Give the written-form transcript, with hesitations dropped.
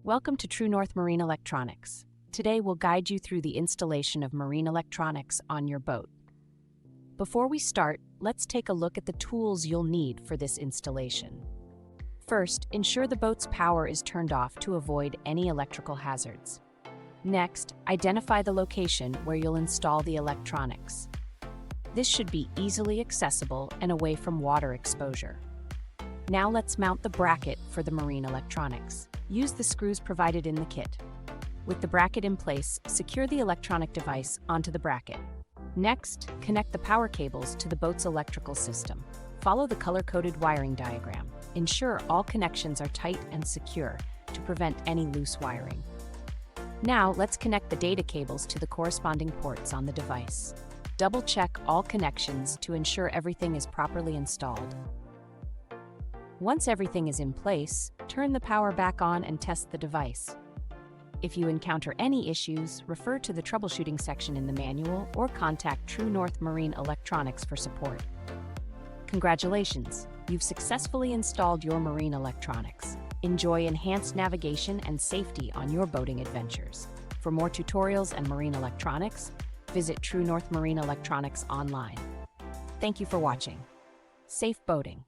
Welcome to True North Marine Electronics. Today we'll guide you through the installation of marine electronics on your boat. Before we start, let's take a look at the tools you'll need for this installation. First, ensure the boat's power is turned off to avoid any electrical hazards. Next, identify the location where you'll install the electronics. This should be easily accessible and away from water exposure. Now let's mount the bracket for the marine electronics. Use the screws provided in the kit. With the bracket in place, secure the electronic device onto the bracket. Next, connect the power cables to the boat's electrical system. Follow the color-coded wiring diagram. Ensure all connections are tight and secure to prevent any loose wiring. Now, let's connect the data cables to the corresponding ports on the device. Double-check all connections to ensure everything is properly installed. Once everything is in place, turn the power back on and test the device. If you encounter any issues, refer to the troubleshooting section in the manual or contact True North Marine Electronics for support. Congratulations! You've successfully installed your marine electronics. Enjoy enhanced navigation and safety on your boating adventures. For more tutorials and marine electronics, visit True North Marine Electronics online. Thank you for watching. Safe boating!